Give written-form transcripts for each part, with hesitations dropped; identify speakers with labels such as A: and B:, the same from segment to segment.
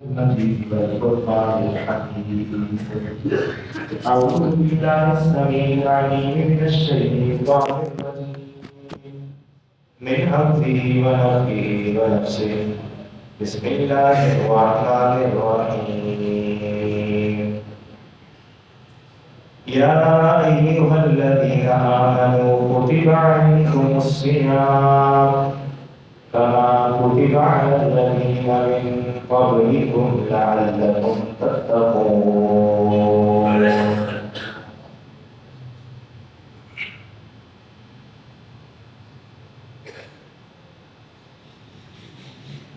A: النبي والفرقان الحكيم. أعوذ بالله السميع العليم من الشيطان الرجيم من همزه ونفخه ونفسه. بسم الله الرحمن الرحيم. يا أيها الذين آمنوا كتب عليكم الصيام كما كتب على الذين من قبلكم لعلكم تتقون.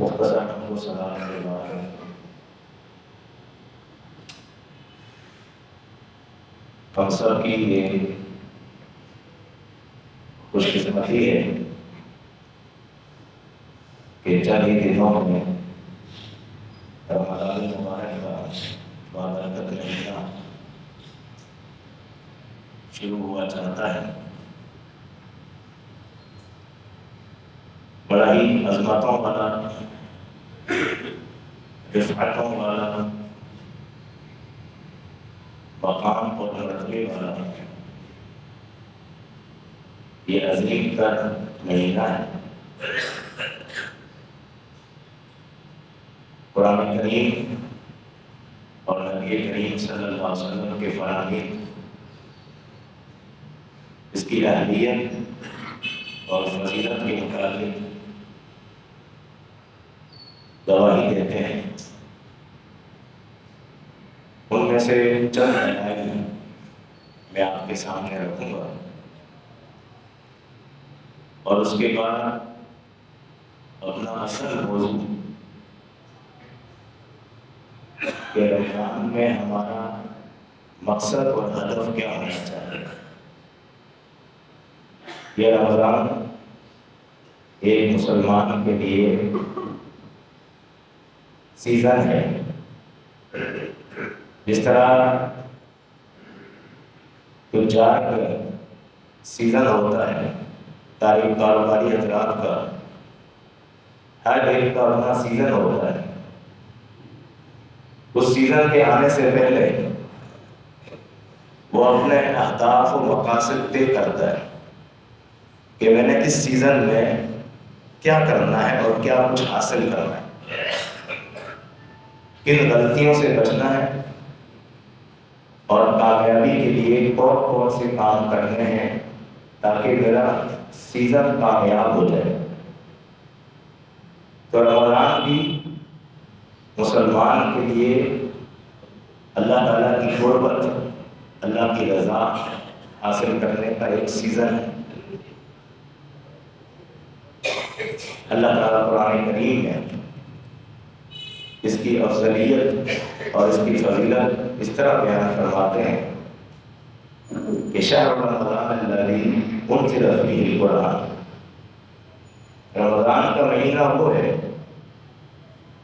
A: مختصر حمد و سلام کے بعد ہم سب کی یہ خوش قسمتی ہے کہ چند ہی دنوں میں رمضان المبارک کا بابرکت مہینہ شروع ہوا چاہتا ہے. بڑا ہی عظمتوں والا، رفعتوں والا، مقام اور مرتبے والا یہ عظیم تر مہینہ ہے. قرآن کریم اور نبی کریم صلی اللہ علیہ وسلم کے فرامین اس کی اہمیت اور فضیلت کے متعلق گواہی دیتے ہیں. ان میں سے چند دلائل میں آپ کے سامنے رکھوں گا اور اس کے بعد اپنا اصل موضوع کہ رمضان میں ہمارا مقصد اور ہدف کیا ہونا چاہیے. یہ رمضان ایک مسلمان کے لیے سیزن ہے. جس طرح تجار کا سیزن ہوتا ہے، کاروباری حضرات کا ہر ایک کا اپنا سیزن ہوتا ہے. اس سیزن کے آنے سے پہلے وہ اپنے اہداف و مقاصد طے کرتا ہے کہ میں نے اس سیزن میں کیا کرنا ہے اور کیا کچھ حاصل کرنا ہے، کن غلطیوں سے بچنا ہے اور کامیابی کے لیے کون کون سے کام کرنے ہیں تاکہ میرا سیزن کامیاب ہو جائے. تو رمضان بھی مسلمان کے لیے اللہ تعالیٰ کی قربت، اللہ کی رضا حاصل کرنے کا ایک سیزن ہے. اللہ تعالیٰ قرآن کریم میں اس کی افضلیت اور اس کی فضیلت اس طرح بیان فرماتے ہیں کہ شہر رمضان الذی انزل فیہ القرآن. رمضان کا مہینہ وہ ہے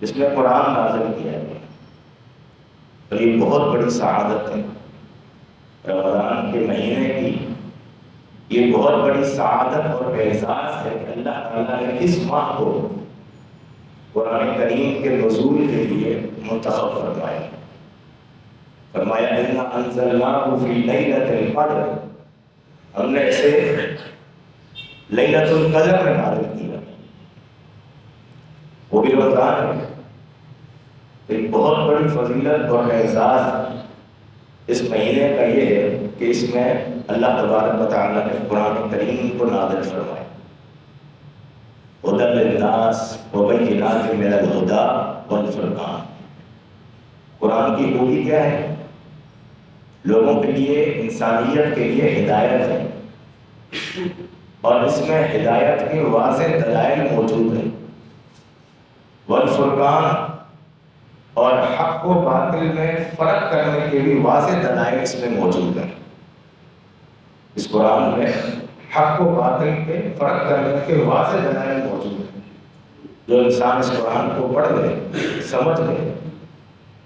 A: جس میں قرآن نازل کیا گیا. اور یہ بہت بڑی سعادت ہے. رمضان کے مہینے کی یہ بہت بڑی سعادت اور اعزاز ہے کہ اللہ تعالیٰ نے اس ماہ کو قرآن کریم کے نزول کے لیے منتخب فرمایا. فرمایا اِنَّا أَنزَلْنَاهُ فِي لَيْلَةِ الْقَدْرِ. ہم نے اسے لیلۃ القدر میں نازل کیا. وہ بھی رمضان ہے. ایک بہت بڑی فضیلت اور اعزاز اس مہینے کا یہ ہے کہ اس میں اللہ تبارک و تعالیٰ نے قرآن کریم کو نازل فرمایا. هُدًى لِلنَّاسِ وَبَيِّنَاتٍ مِنَ الْهُدَىٰ وَالْفُرْقَانِ. قرآن کی خوبی کیا ہے؟ لوگوں کے لیے، انسانیت کے لیے ہدایت ہے اور اس میں ہدایت کے واضح دلائل موجود ہیں. والفرقان، اور حق و باطل میں فرق کرنے کے بھی واضح دلائل اس میں موجود ہیں. اس قرآن میں حق و باطل کے فرق کرنے کے واضح دلائل موجود ہیں. جو انسان اس قرآن کو پڑھ لے، سمجھ لے،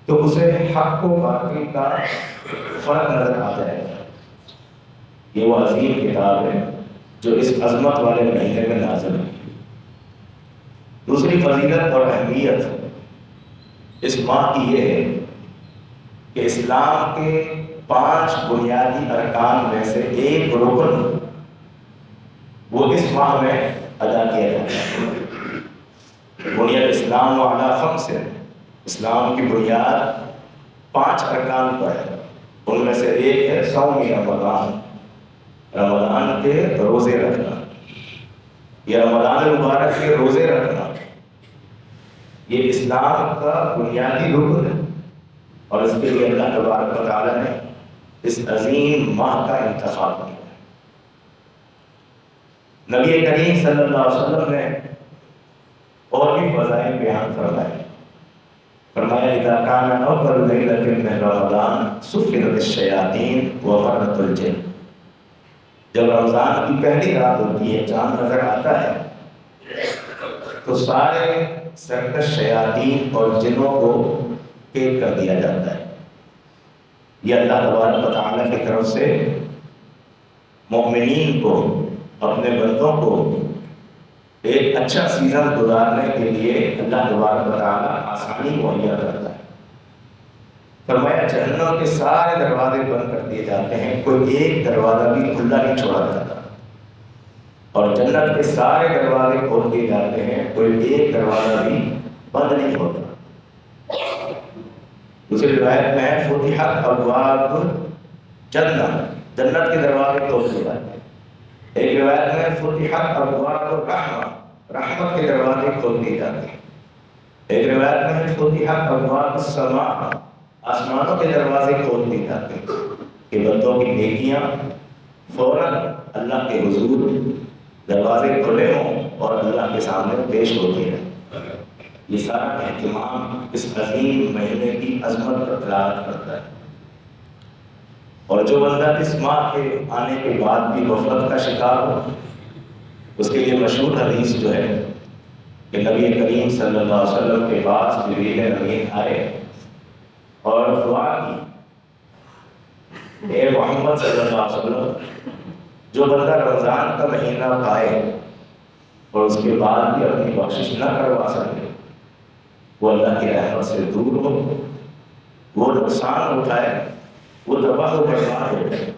A: تو اسے حق و باطل کا فرق نظر آ جائے گا. یہ وہ عظیم کتاب ہے جو اس عظمت والے مہینے میں نازل ہوئی. دوسری فضیلت اور اہمیت اس ماہ کی یہ ہے کہ اسلام کے 5 بنیادی ارکان میں سے ایک رکن وہ اس ماہ میں ادا کیا جاتا ہے۔ بنیاد اسلام علی خمس، اسلام کی بنیاد 5 ارکان پر ہے۔ ان میں سے ایک ہے صوم رمضان، رمضان کے روزے رکھنا۔ یہ رمضان المبارک کے روزے رکھنا یہ اسلام کا بنیادی رکن ہے، اور اس کے لیے اللہ تبارک و تعالیٰ نے اس عظیم ماہ کا انتخاب کیا۔ نبی کریم صلی اللہ علیہ وسلم نے اور بھی فضائل بیان فرمائے۔ فرمایا اذا کان اول لیلۃ من رمضان سفرت الشیاطین ومرت الجن، جب رمضان کی پہلی رات ہوتی ہے، چاند نظر آتا ہے، تو سارے سرکش شیاطین اور جنوں کو قید کر دیا جاتا ہے۔ یہ اللہ تبارک و تعالیٰ کی طرف سے مومنین کو، اپنے بندوں کو ایک اچھا سیزن گزارنے کے لیے اللہ تبارک و تعالیٰ آسانی مہیا کرتا ہے۔ فرمایا جہنم کے سارے دروازے بند کر دیے جاتے ہیں، کوئی ایک دروازہ بھی کھلا نہیں چھوڑا جاتا، اور جنت کے سارے دروازے کھول دیے جاتے ہیں، کوئی ایک دروازہ بھی بند نہیں ہوتا۔ دوسری روایت میں ہے فتحت ابواب جنت، جنت کے دروازے کھول دیے جاتے ہیں۔ ایک روایت میں فتحت ابواب الرحمہ، رحمت کے دروازے کھول دیے جاتے ہیں۔ ایک روایت میں ہے فتحت ابواب السماء، آسمانوں کے دروازے کھول دیے جاتے ہیں کہ بندوں کی نیکیاں فوراً اللہ کے حضور دروازے کھلے ہوں اور اللہ کے سامنے پیش ہوتی ہے۔ یہ سارا اہتمام اس عظیم مہینے کی عظمت پر دلالت کرتا ہے۔ اور جو بندہ اس ماہ کے آنے کے بعد بھی غفلت کا شکار ہو، اس کے لیے مشہور حدیث جو ہے کہ نبی کریم صلی اللہ علیہ وسلم کے پاس جبریل امین آئے اور دعا کی، اے محمد صلی اللہ علیہ وسلم، جو بندہ رمضان کا مہینہ پائے اور اس کے بعد بھی اپنی بخشش نہ کروا سکے، وہ اللہ کی رحمت سے دور ہو، وہ نقصان اٹھائے، وہ تباہ و برباد ہو جائے۔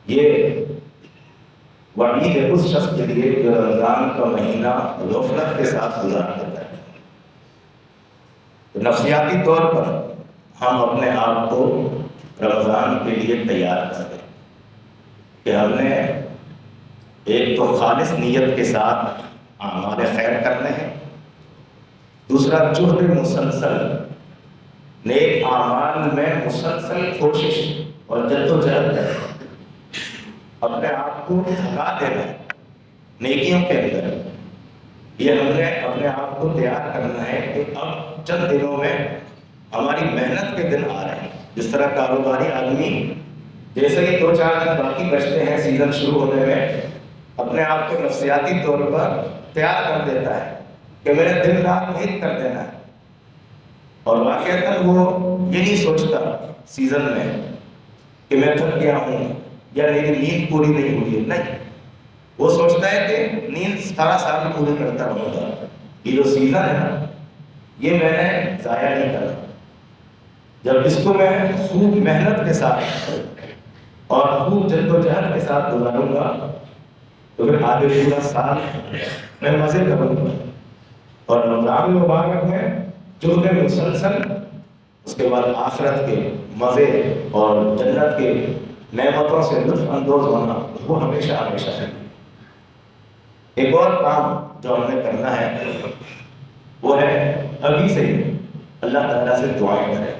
A: یہ وعید ہے اس شخص کے لیے جو رمضان کا مہینہ غفلت کے ساتھ گزار دیتا ہے۔ نفسیاتی طور پر ہم اپنے آپ کو رمضان کے لیے تیار کر دیں کہ ہم نے ایک تو خالص نیت کے ساتھ اعمال خیر کرنے ہیں، دوسرا جہد مسلسل، نیک اعمال میں مسلسل کوشش اور جدوجہد کرنا، اپنے آپ کو تھکا دینا نیکیوں کے اندر۔ یہ ہم نے اپنے آپ کو تیار کرنا ہے کہ اب چند دنوں میں ہماری محنت کے دن آ رہے ہیں۔ جس طرح کاروباری آدمی جیسے ہی 2-4 دن باقی بچتے ہیں سیزن شروع ہونے میں، اپنے آپ کو نفسیاتی طور پر تیار کر دیتا ہے کہ میں نے دن رات ایک کر دینا ہے، اور واقعتاً وہ یہ نہیں سوچتا سیزن میں کہ میں تھک گیا ہوں یا میری نیند پوری نہیں ہوئی ہے، نہیں، وہ سوچتا ہے کہ نیند سارا سال پوری کرتا رہوں گا، یہ جو سیزن ہے نا یہ میں نے ضائع نہیں کرنا۔ جب اس کو میں خوب محنت کے ساتھ اور خوب جدوجہد کے ساتھ گزاروں گا تو پھر آگے پورا سال میں مزے کروں گا۔ اور رمضان مبارک میں جو کہ مسلسل، اس کے بعد آخرت کے مزے اور جنت کے نعمتوں سے لطف اندوز ہونا وہ ہمیشہ ہمیشہ ہے۔ ایک اور کام جو ہم نے کرنا ہے وہ ہے ابھی سے ہی اللہ تعالیٰ سے دعائیں کریں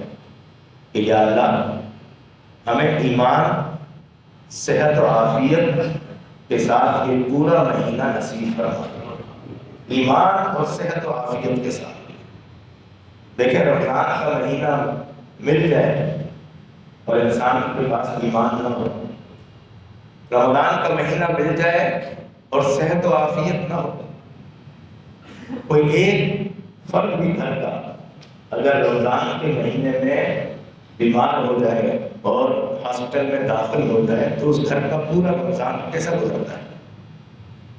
A: کہ یا اللہ ہمیں ایمان، صحت و عافیت کے ساتھ یہ پورا مہینہ نصیب فرما، ایمان اور صحت و عافیت کے ساتھ۔ دیکھیں رمضان کا مہینہ مل جائے اور انسان کے پاس ایمان نہ ہو، رمضان کا مہینہ مل جائے اور صحت و عافیت نہ ہو، کوئی ایک فرد بھی گھر کا اگر رمضان کے مہینے میں بیمار ہو جائے اور ہاسپٹل میں داخل ہو جائے تو اس گھر کا پورا رمضان کیسا گزرتا ہے؟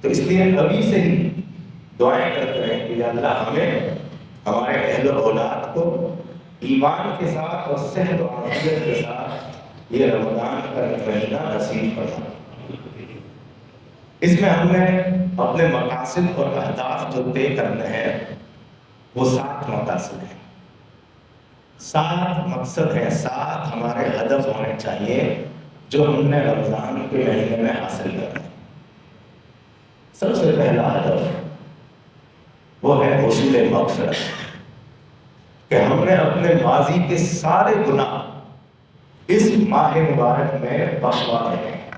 A: تو اس لیے ابھی سے ہی دعائیں کرتے رہیں کہ یا اللہ ہمارے اہل و اولاد کو ایمان کے ساتھ اور صحت و عافیت کے ساتھ یہ رمضان کا مہینہ نصیب فرما۔ اس میں ہم نے اپنے مقاصد اور اہداف جو طے کرنے ہیں وہ 7 مقاصد ہیں، 7 مقصد ہیں، 7 ہمارے ہدف ہونے چاہیے جو ہم نے رمضان کے مہینے میں حاصل کرنا ہے۔ سب سے پہلا ہدف وہ ہے حصول مغفرت، کہ ہم نے اپنے ماضی کے سارے گناہ اس ماہ مبارک میں بخشوا دینے ہیں۔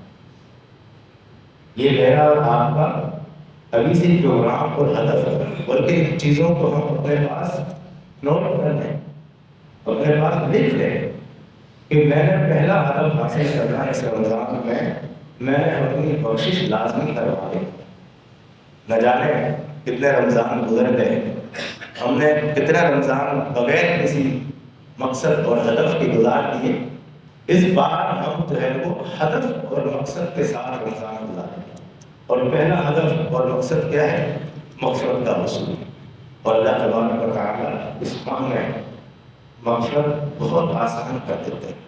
A: یہ میرا اور آپ کا ابھی سے پروگرام اور ہدف ہے، بلکہ ان چیزوں کو ہم اپنے پاس نوٹ کر لیں، اپنے پاس لکھ لیں کہ میں نے پہلا ہدف حاصل کرنا ہے اس رمضان میں نے اپنی بخشش لازمی کروا دی۔ نہ جانے کتنے رمضان گزر گئے، ہم نے کتنا رمضان بغیر کسی مقصد اور ہدف کے گزار دیے۔ اس بار ہم جو ہے وہ ہدف اور مقصد کے ساتھ رمضان گزاریں، اور پہلا ہدف اور مقصد کیا ہے؟ مغفرت کا حصول۔ اور اللہ تبارک و تعالیٰ اس ماہ میں مغفرت بہت آسان کر دیتے ہیں،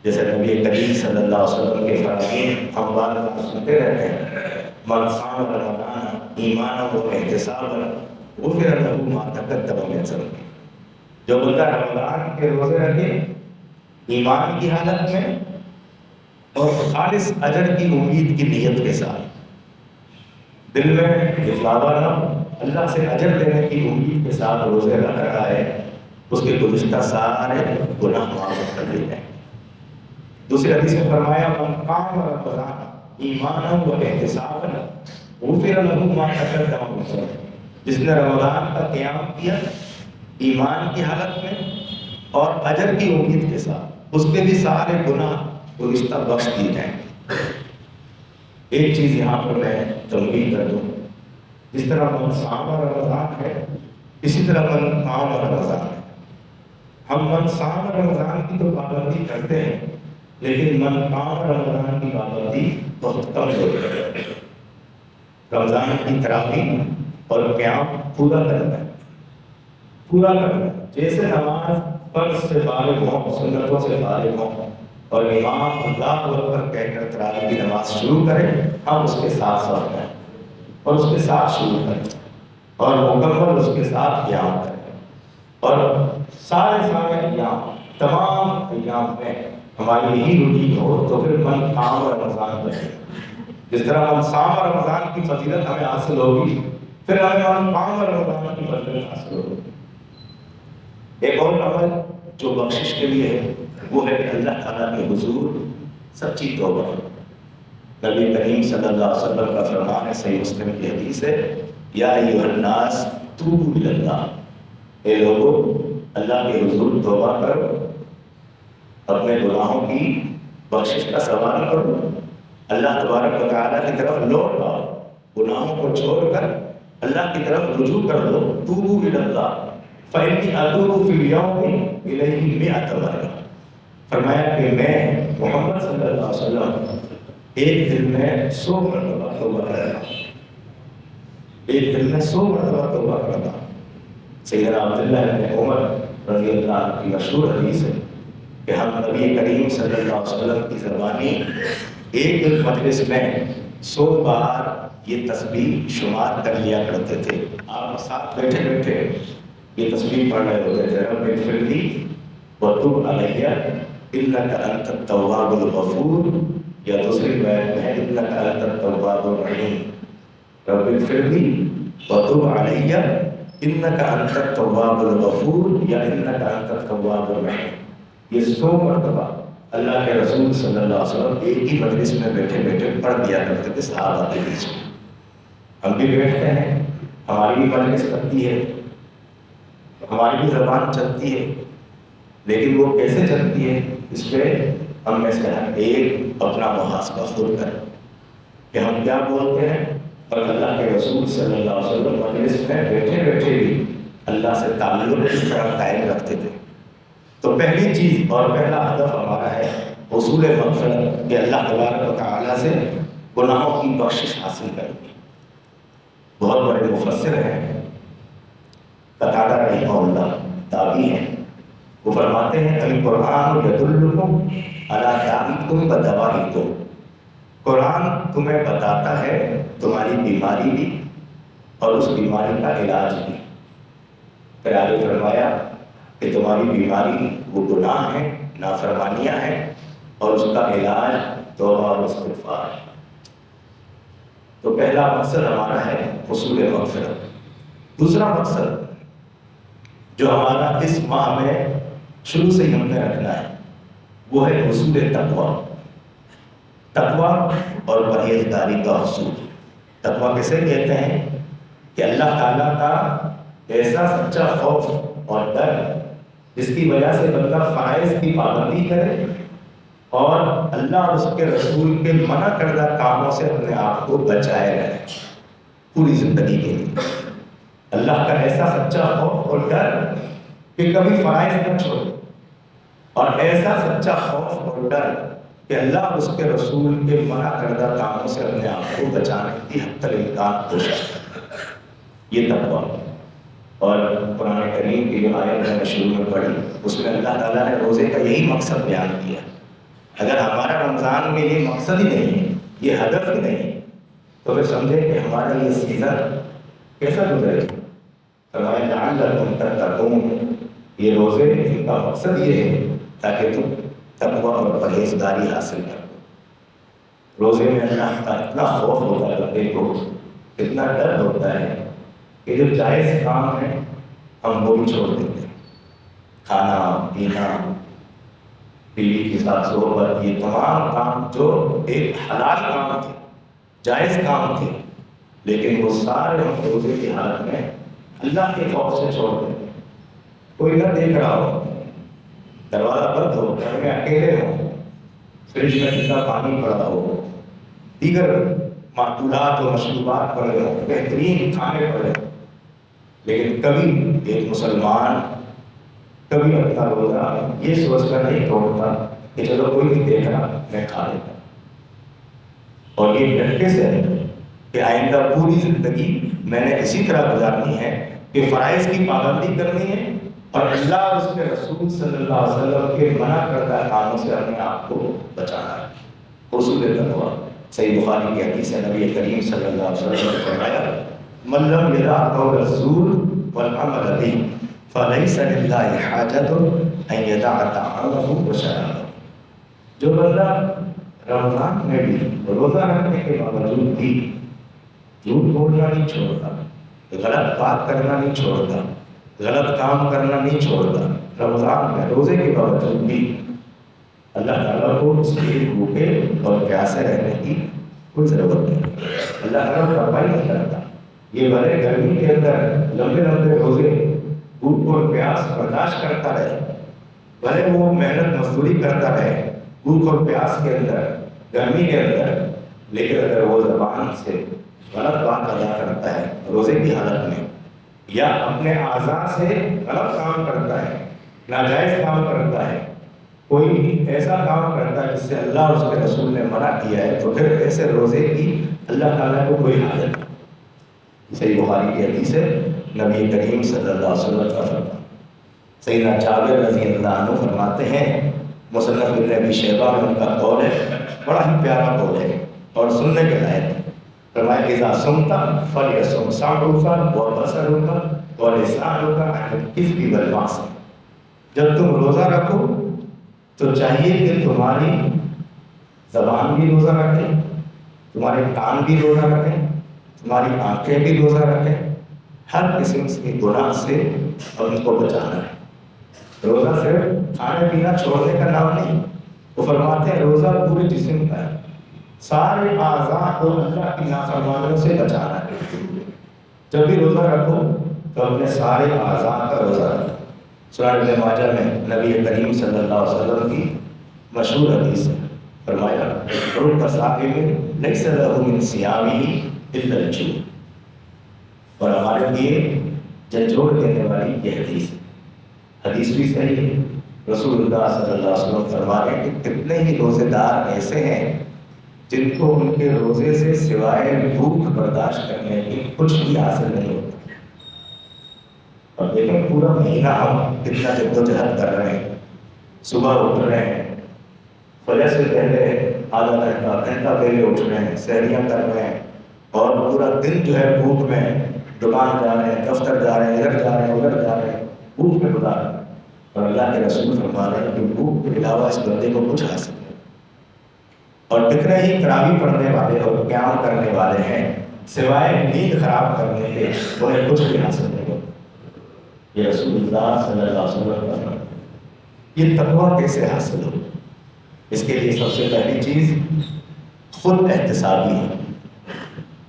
A: جیسے نبی کریم صلی اللہ علیہ وسلم کے فرامین ہم بار بار سنتے رہتے ہیں، من صام رمضان ایمانا و احتسابا غفر لہ ما تقدم من ذنبہ۔ جو بندہ رمضان کے روزے رکھے ایمان کی حالت میں اور خالص اجر کی امید کی نیت کے ساتھ، دل میں اخلاص نہ، اللہ سے اجر دینے کی امید کے ساتھ روزے رکھ رہا ہے، اس کے گزشتہ سارے گناہ معاف کر دیے جائیں۔ دوسری حدیث میں فرمایا من قام رمضان ایمانا و احتسابا غفر لہ ما تقدم من ذنبہ۔ جس نے رمضان کا قیام کیا ایمان کی حالت میں اور اجر کی امید کے ساتھ، اس کے بھی سارے گناہ گزشتہ بخش دیے جائیں۔ ایک چیز یہاں پر میں تنبیہ کر دوں، جس طرح من صام رمضان ہے اسی طرح من قام رمضان ہے۔ ہم من صام رمضان کی تو پابندی کرتے ہیں، لیکن من قام رمضان کی پابندی بہت کم ہوتی ہے۔ رمضان کی تراویح اور قیام پورا کرنا ہے، پورا کرنا ہے۔ جیسے نماز فرض سے فارغ ہوں، سنتوں سے فارغ ہوں، اور امام اللہ اکبر کہہ کر تراویح کی نماز شروع کرے، ہم اس کے ساتھ ساتھ ہیں اور اس کے ساتھ شروع کریں اور مکمل اس کے ساتھ قیام کریں، اور سارے ایام، تمام ایام میں ہماری یہی روٹین ہو تو پھر من قام رمضان بنے۔ جس طرح من صام رمضان کی فضیلت ہمیں حاصل ہوگی، پھر ہمیں من قام رمضان کی فضیلت حاصل ہوگی۔ ایک اور عمل جو بخشش کے لیے ہے وہ ہے کہ اللہ تعالیٰ کے حضور سچی توبہ۔ نبی کریم صلی اللہ علیہ وسلم کا فرمان ہے، صحیح مسلم کی حدیث ہے، یا ایھا الناس توبوا الی اللہ، اے لوگو اللہ کے حضور توبہ کرو، اپنے گناہوں کی بخشش کا سوال کرو، اللہ تبارک و تعالیٰ کی طرف لوٹ آؤ، گناہوں کو چھوڑ کر اللہ کی طرف رجوع کر دو۔ توبوا الی اللہ فإنی اتوب فی اليوم الیہ مئۃ مرہ۔ فرمایا کہ میں محمد صلی اللہ علیہ وسلم ایک دن میں 100 مرتبہ توبہ کرتا ہوں، ایک دن میں 100 مرتبہ توبہ کرتا ہوں۔ سیدنا عبداللہ بن عمر رضی اللہ عنہ کی مشہور حدیث ہے کہ ہم نبی کریم صلی اللہ علیہ وسلم کی زبانی ایک دن مجلس میں 100 بار یہ تسبیح شمار کر لیا کرتے تھے۔ آپ ساتھ بیٹھے بیٹھے یہ تسبیح پڑھ رہے ہوتے تھے، رب اغفر لی وتب علی انک انت التواب الغفور، یا دوسری روایت میں انک انت التواب الرحیم، رب اغفر لی وتب علی انک انت التواب الغفور یا انک انت التواب الرحیم۔ یہ 100 مرتبہ اللہ کے رسول صلی اللہ علیہ وسلم ایک ہی مجلس میں بیٹھے بیٹھے پڑھ دیا کرتے تھے صحابہ کے بیچ میں۔ ہم بھی بیٹھتے ہیں، ہماری بھی مجلس کرتی ہے، ہماری بھی زبان چلتی ہے، لیکن وہ کیسے چلتی ہے اس پہ ہم میں سے ہر ایک اپنا محاسبہ خود کریں کہ ہم کیا بولتے ہیں، اور اللہ کے رسول صلی اللہ علیہ وسلم مجلس میں بیٹھے بیٹھے بھی اللہ سے تعلق اس طرح قائم رکھتے تھے۔ تو پہلی چیز اور پہلا ہدف ہمارا ہے حصول مغفرت، کہ اللہ تبارک و تعالیٰ سے گناہوں کی بخشش حاصل کریں۔ بہت بڑے مفسر ہیں قتادہ رحمہ اللہ تابعی ہیں، وہ فرماتے ہیں القرآن یدلکم علی داءکم و دوائکم، قرآن تمہیں بتاتا ہے تمہاری بیماری بھی اور اس بیماری کا علاج بھی۔ پھر آگے فرمایا کہ تمہاری بیماری وہ گناہ ہیں، نافرمانیاں ہیں، اور اس کا علاج توبہ اور استغفار ہے۔ تو پہلا مقصد ہمارا ہے حصول مغفرت۔ دوسرا مقصد جو ہمارا اس ماہ میں شروع سے ہی ہم نے رکھنا ہے وہ ہے حصول تقویٰ۔ تقویٰ اور پرہیزگاری کا حصول۔ تقویٰ کسے کہتے ہیں کہ اللہ تعالیٰ کا ایسا سچا خوف اور ڈر جس کی وجہ سے بندہ فرائض کی پابندی کرے اور اللہ اور اس کے رسول کے منع کردہ کاموں سے اپنے آپ کو بچائے رہے پوری زندگی کے لیے۔ اللہ کا ایسا سچا خوف اور ڈر کہ کبھی فرائض نہ چھوڑے، اور ایسا سچا خوف اور ڈر کہ اللہ اور اس کے رسول کے منع کردہ کاموں سے اپنے آپ کو بچانے کی حتی الامکان کوشش کرے، یہ تقویٰ۔ اور قرآن کریم کی جو آیت میں نے شروع میں پڑھی اس میں اللہ تعالیٰ نے روزے کا یہی مقصد بیان کیا۔ اگر ہمارا رمضان میں یہ مقصد ہی نہیں ہے، یہ ہدف ہی نہیں، تو پھر سمجھے کہ ہمارا یہ سیزن کیسا گزرے۔ فرمایا لعلکم تتقون، یہ روزے ان کا مقصد یہ ہے تاکہ تم تقویٰ اور پرہیزگاری حاصل کرو۔ روزے میں اللہ کا اتنا خوف ہوتا ہے بندے کو، اتنا ڈر ہوتا ہے کہ جو جائز کام ہے ہم وہ بھی چھوڑ دیتے ہیں۔ کھانا پینا، بیوی کے ساتھ صحبت، یہ تمام کام جو ایک حلال کام تھے، جائز کام تھے، لیکن وہ سارے ہم روزے کی حالت میں اللہ کے خوف سے چھوڑ دیتے ہیں۔ کوئی نہ دیکھ رہا ہو، دروازہ بند ہو، گھر میں اکیلے ہو، فریج میں ٹھنڈا پانی پڑا ہو، دیگر معقولات و مشروبات پڑے ہوں، بہترین کھانے پڑے ہوں، لیکن کبھی ایک مسلمان کبھی اپنا روزہ یہ سوچ کر نہیں توڑتا کہ چلو کوئی نہیں دیکھ رہا میں کھا لیتا، اور یہ ڈٹے سے ہے کہ آئندہ پوری زندگی میں نے اسی طرح گزارنی ہے کہ فرائض کی پابندی کرنی ہے اور اللہ اور اس کے رسول صلی اللہ علیہ وسلم کے منع کردہ کاموں سے اپنے آپ کو بچانا ہے۔ حصول تقویٰ، صحیح بخاری کی حدیث ہے، نبی کریم صلی اللہ علیہ وسلم نے فرمایا من لم يدع قول الزور والعمل به فليس لله حاجة ان يدع طعامه وشرابه۔ جو بندہ رمضان میں بھی روزہ رکھنے کے باوجود بھی جھوٹ بولنا نہیں چھوڑتا، غلط بات کرنا نہیں چھوڑتا، غلط کام کرنا نہیں چھوڑتا، رمضان میں روزے کے باوجود بھی اللہ تعالیٰ کو اس کے بھوکے اور پیاسے رہنے کی کوئی ضرورت نہیں۔ اللہ تعالیٰ پرواہ نہیں کرتا، یہ بھلے گرمی کے اندر لمبے لمبے روزے بھوک اور پیاس برداشت کرتا رہے، بھلے وہ محنت مزدوری کرتا رہے بھوک اور پیاس کے اندر، گرمی کے اندر، لیکن اگر وہ زبان سے غلط بات ادا کرتا ہے روزے کی حالت میں، یا اپنے اعضاء سے غلط کام کرتا ہے، ناجائز کام کرتا ہے، کوئی ایسا کام کرتا ہے جس سے اللہ اور اس کے رسول نے منع کیا ہے، تو پھر ایسے روزے کی اللہ تعالیٰ کو کوئی حاجت نہیں۔ صحیح بخاری کی حدیث ہے، نبی کریم صلی اللہ علیہ وسلم کا فرمان۔ سیدنا جابر رضی اللہ عنہ فرماتے ہیں، مصنف ابن ابی شیبہ میں ان کا قول ہے، بڑا ہی پیارا قول ہے اور سننے کے لائق ہے۔ فرمایا اذا صمت فلیصم سمعک وبصرک ولسانک عن الکذب والمعصیہ۔ جب تم روزہ رکھو تو چاہیے کہ تمہاری زبان بھی روزہ رکھے، تمہارے کان بھی روزہ رکھیں، تمہاری آنکھیں بھی روزہ رکھیں، ہر قسم کے گناہ سے اور ان کو بچانا ہے۔ روزہ صرف کھانے پینا چھوڑنے کا نام نہیں، وہ فرماتے ہیں روزہ پورے جسم کا ہے، سارے اعضاء کو اللہ کی نافرمانیوں سے بچانا ہے۔ جب بھی روزہ رکھو تو اپنے سارے اعضاء کا روزہ رکھو۔ سنن ابن ماجہ میں نبی کریم صلی اللہ علیہ وسلم کی مشہور حدیث ہے، فرمایا رب صائم لیس لہ من صیامہ الا الجوع، اور ہمارے لیے جھنجھوڑ دینے والی یہ حدیث ہے۔ حدیث بھی صحیح ہے، رسول اللہ صلی اللہ علیہ وسلم فرما رہے ہیں کہ کتنے ہی روزے دار ایسے ہیں جن کو ان کے روزے سے سوائے بھوک برداشت کرنے کی کچھ بھی حاصل نہیں ہوتا۔ اور دیکھیں پورا مہینہ ہم کتنا جد و جہد کر رہے ہیں، صبح اٹھ رہے ہیں، فجر سے پہلے آدھا گھنٹہ پہلے اٹھ رہے ہیں، سحریاں کر رہے ہیں، اور پورا دن جو ہے بھوک میں دکان جا رہے ہیں، دفتر جا رہے ہیں، ادھر جا رہے ہیں، ادھر جا رہے ہیں، بھوک میں گزار رہے ہیں، اور اللہ کے رسول فرما رہے ہیں کہ بھوک کے علاوہ اس بندے کو کچھ حاصل نہیں۔ اور کتنے ہی تراویح پڑھنے والے اور قیام کرنے والے ہیں، سوائے نیند خراب کرنے کے انہیں کچھ بھی حاصل نہیں ہوتا۔ یہ رسول اللہ صلی اللہ علیہ وسلم کا فرمان ہے۔ یہ تقویٰ کیسے حاصل ہو؟ اس کے لیے سب سے پہلی چیز خود احتسابی ہے،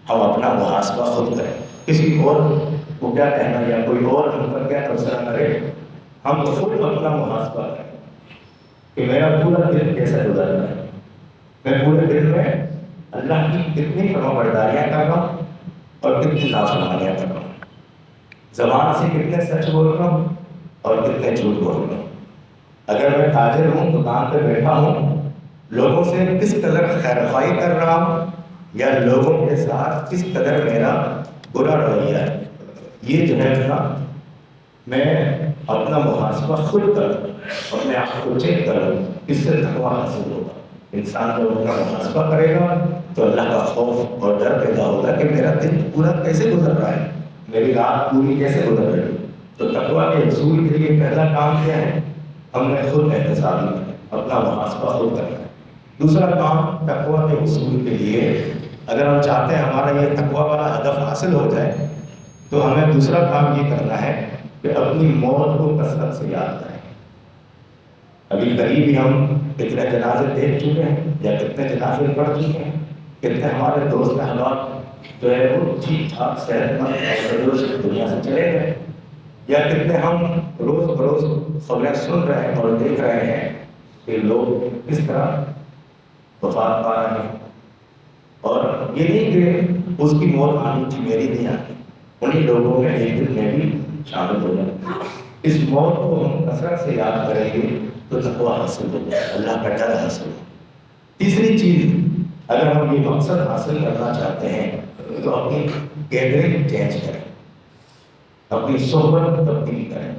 A: ہم اپنا محاسبہ خود کریں، کسی اور کو کیا کہنا یا کوئی اور ہم پر کیا تبصرہ کرے، ہم خود اپنا محاسبہ کریں کہ میرا پورا دن کیسے گزر رہا ہے، میں پورے دن میں اللہ کی کتنی فرمانبرداریاں کر رہا ہوں اور کتنی نافرمانیاں کر رہا ہوں، زبان سے کتنے سچ بول رہا ہوں اور کتنے جھوٹ بول رہا ہوں، اگر میں تاجر ہوں، دکان پہ بیٹھا ہوں، لوگوں سے کس قدر خیر خواہی کر رہا ہوں یا لوگوں کے ساتھ کس قدر میرا برا رویہ ہے، یہ جو ہے نا میں اپنا محاسبہ خود کروں، اپنے آپ کو چیک کروں، اس سے تقویٰ حاصل ہوگا۔ انسان جب اپنا محاسبہ کرے گا تو اللہ کا خوف اور ڈر پیدا ہوگا کہ میرا دن پورا کیسے گزر رہا ہے، میری رات پوری کیسے گزر رہی ہے۔ تو تقویٰ کے حصول کے لیے پہلا کام کیا ہے؟ ہم نے خود احتسابی اپنا محاسبہ خود کرنا ہے۔ دوسرا کام تقویٰ کے حصول کے لیے، اگر ہم چاہتے ہیں ہمارا یہ تقویٰ والا ہدف حاصل ہو جائے تو ہمیں دوسرا کام یہ کرنا ہے کہ اپنی موت کو کثرت سے یاد کریں۔ ابھی قریب ہی ہم کتنے جنازے دیکھ چکے ہیں یا کتنے جنازے پڑھ چکے ہیں، کتنے ہمارے دوست احباب جو ہے وہ ٹھیک ٹھاک صحت مند اور تندرست دنیا سے چلے گئے، یا کتنے ہم روز بروز خبریں سن رہے ہیں اور دیکھ رہے ہیں کہ لوگ کس طرح وفات پا رہے ہیں، اور یہ نہیں کہ اس کی موت آنی تھی میری نہیں آنی، انہیں لوگوں میں ایک دن میں بھی شامل ہو جائے۔ اس موت کو ہم کثرت سے یاد کریں گے تو تقویٰ حاصل ہوگا، اللہ کا ڈر حاصل ہوگا۔ تیسری چیز، اگر ہم یہ مقصد حاصل کرنا چاہتے ہیں تو اپنی گیدرنگ چینج کریں، اپنی صحبت تبدیل کریں،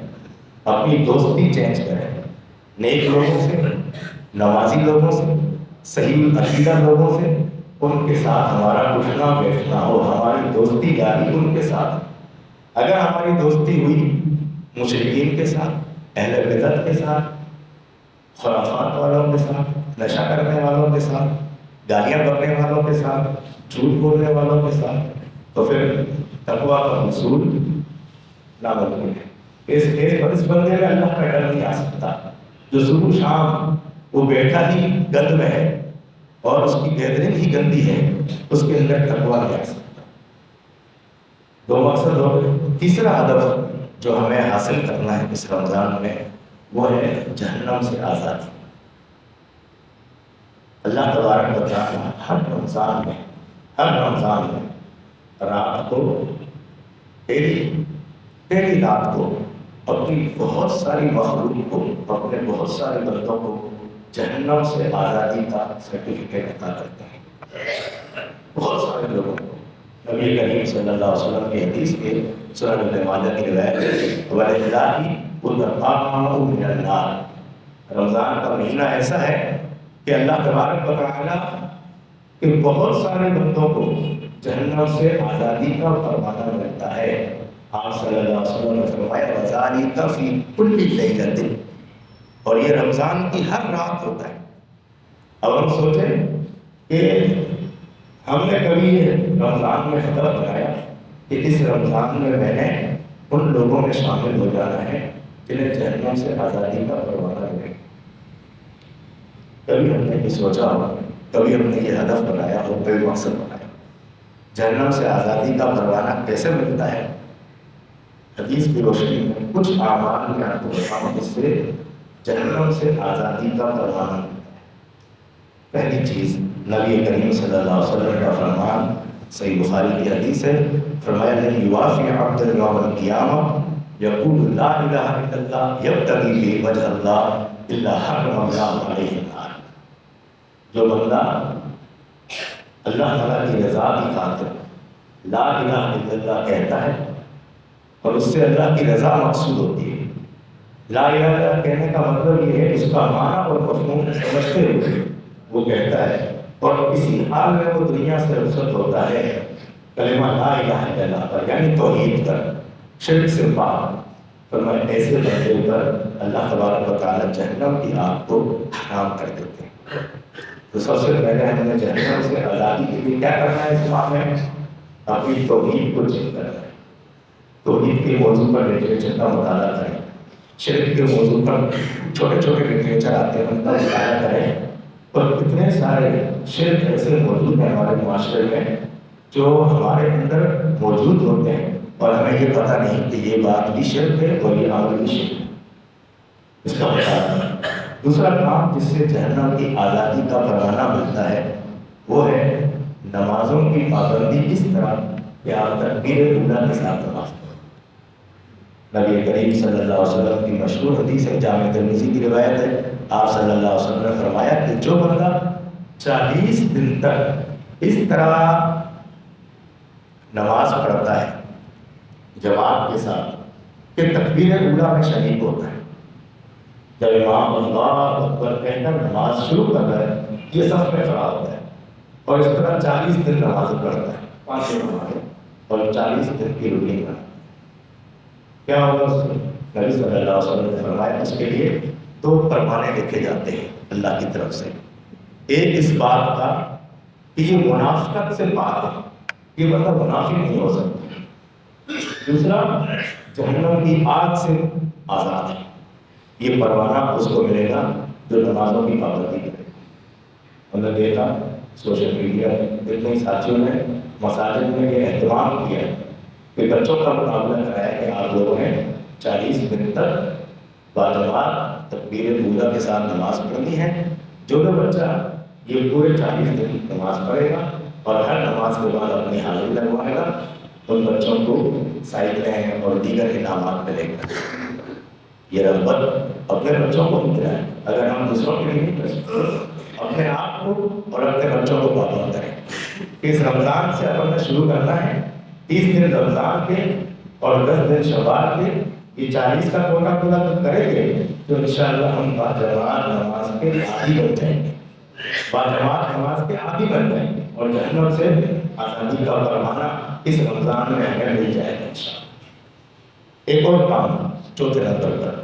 A: اپنی دوستی چینج کریں، نیک لوگوں سے، نمازی لوگوں سے، صحیح عقیدہ لوگوں سے، ان کے ساتھ ہمارا اٹھنا بیٹھنا ہو، ہماری دوستی یاری ان کے ساتھ۔ اگر ہماری دوستی ہوئی مشرکین کے ساتھ، اہل بدعت کے ساتھ، خرافات والوں کے ساتھ، نشہ کرنے والوں کے ساتھ، گالیاں بکنے والوں کے ساتھ، جھوٹ بولنے والوں کے ساتھ، تو پھر تقویٰ کا حصول ناممکن ہے۔ اس بندے میں اللہ کا ڈر نہیں آ سکتا جو صبح شام وہ بیٹھا ہی گند میں ہے اور اس کی گیدرنگ ہی گندی ہے، اس کے اندر تقویٰ نہیں آ سکتا۔ دو مقصد ہو گئے۔ تیسرا ہدف جو ہمیں حاصل کرنا ہے اس رمضان میں وہ ہے جہنم سے آزادی۔ اللہ تبارک و تعالیٰ ہر رمضان میں رات کو پہلی رات کو اپنی بہت ساری مخلوق کو، اپنے بہت سارے بندوں کو جہنم سے آزادی کا سرٹیفکیٹ عطا کرتے ہیں، بہت سارے لوگوں کو۔ نبی کریم صلی اللہ علیہ وسلم کی حدیث کے سنن ابن ماجہ کی روایت ہے، وَلِلَّهِ عُتَقَاءُ مِنَ النَّارِ۔ رمضان کا مہینہ ایسا ہے کہ اللہ تبارک و تعالیٰ کہ بہت سارے بندوں کو جہنم سے آزادی کا فرمانا ملتا ہے۔ آپ صلی اللہ علیہ وسلم نے فرمایا وَذَلِكَ فِي كُلِّ لَيْلَةٍ، اور یہ رمضان کی ہر رات ہوتا ہے۔ اب ہم سوچیں کہ ہم نے کبھی رمضان میں ہدف بنایا کہ اس رمضان میں میں نے ان لوگوں میں شامل ہو جانا ہے جنہیں جہنم سے آزادی کا پروانہ ملے؟ کبھی ہم نے یہ سوچا ہو، کبھی ہم نے یہ ہدف بنایا ہو، کوئی مقصد بنایا؟ جہنم سے آزادی کا پروانہ کیسے ملتا ہے؟ حدیث کی روشنی میں کچھ اعمال میں آپ کو بتاؤں جس سے جہنم سے آزادی کا پروانہ ملتا ہے۔ پہلی چیز، نبی کریم صلی اللہ علیہ وسلم کا فرمان صحیح بخاری کی حدیث ہے، فرمایا لن یوافی عبد یوم القیامہ یقول لا الہ الا اللہ یبتغی بہ وجہ اللہ الا حرم اللہ علیہ النار۔ جو بندہ اللہ تعالیٰ کی رضا کی خاطر لا الہ الا اللہ کہتا ہے اور اس سے اللہ کی رضا مقصود ہوتی ہے۔ لا الہ الا اللہ کہنے کا مطلب یہ ہے اس کا معنی اور مفہوم سمجھتے ہوئے وہ کہتا ہے، اور اسی حال میں وہ دنیا سے رخصت ہوتا ہے کلمہ لا الہ الا اللہ پر، یعنی توحید پر، شرک سے پاک۔ فرمایا ایسے بندے پر اللہ تبارک و تعالیٰ جہنم کی آگ کو حرام کر دیتے ہیں۔ تو سب سے پہلے ہم نے جہنم سے آزادی کے لیے کیا کرنا ہے اس معاملے میں؟ اپنی توحید کو چیک کرنا ہے، توحید کے موضوع پر لٹریچر کا مطالعہ کریں، شرک کے موضوع پر چھوٹے چھوٹے لٹریچر آتے ہیں ان کا مطالعہ کریں، اور اتنے سارے شرک ایسے موجود ہیں ہمارے معاشرے میں جو ہمارے اندر موجود ہوتے ہیں اور ہمیں یہ پتہ نہیں کہ یہ بات بھی شرک ہے اور یہ عمل بھی شرک ہے، اس کا مطالعہ۔ دوسرا کام جس سے جہنم کی آزادی کا پروانہ ملتا ہے وہ ہے نمازوں کی پابندی اس طرح کہ آپ تکبیر اولیٰ کے ساتھ نماز پڑھیں۔ نبی کریم صلی اللہ علیہ وسلم کی مشہور حدیث ہے، جامع ترمذی کی روایت ہے، آپ صلی اللہ علیہ وسلم نے فرمایا کہ جو بندہ 40 دن تک اس طرح نماز پڑھتا ہے جماعت کے ساتھ کہ تکبیر اولیٰ میں شریک ہوتا ہے، جب امام اللہ اکبر کہہ کر نماز شروع کر رہا ہے یہ صف میں کھڑا ہوتا ہے اور اس طرح 40 دن نماز پڑھتا ہے، 5 نمازیں اور 40 دن کی روٹین بنا، کیا ہوگا اس میں؟ نبی صلی اللہ علیہ وسلم نے فرمایا اس کے لیے 2 پروانے لکھے جاتے ہیں اللہ کی طرف سے، ایک اس بات کا کہ یہ منافقت سے پاک ہے، یہ بندہ منافق نہیں ہو سکتا، دوسرا جہنم کی آگ سے آزاد ہے، یہ پروانہ اس کو ملے گا جو نمازوں کی پابندی کرے۔ ہم نے دیکھا سوشل میڈیا میں اتنے ساتھیوں نے مساجد میں یہ اہتمام کیا کہ بچوں کا مقابلہ کرایا کہ آپ لوگوں نے 40 دن تک باجماعت تکبیر اولیٰ کے ساتھ نماز پڑھنی ہے، جو بچہ یہ پورے 40 دن نماز پڑھے گا اور ہر نماز کے بعد اپنی حاضری لگوائے گا، ان بچوں کو سائیکلیں اور دیگر انعامات ملیں گے۔ یہ رغبت اپنے بچوں کو مل رہا ہے، اگر ہم دوسروں کے لیے نہیں کر سکتے، اپنے آپ کو اور اپنے بچوں کو پابند کریں۔ اس رمضان سے اپن نے شروع کرنا ہے، 30 دن رمضان کے اور 10 دن شوال کے، یہ 40 کا کوٹا پورا کریں گے تو انشاءاللہ ہم باجماعت نماز کے عادی بن جائیں گے، باجماعت نماز کے عادی بن جائیں گے، اور جہنم سے آزادی کا پروانہ اس رمضان میں ہمیں مل جائے گا انشاءاللہ۔ ایک اور کام چوتھے نمبر پر،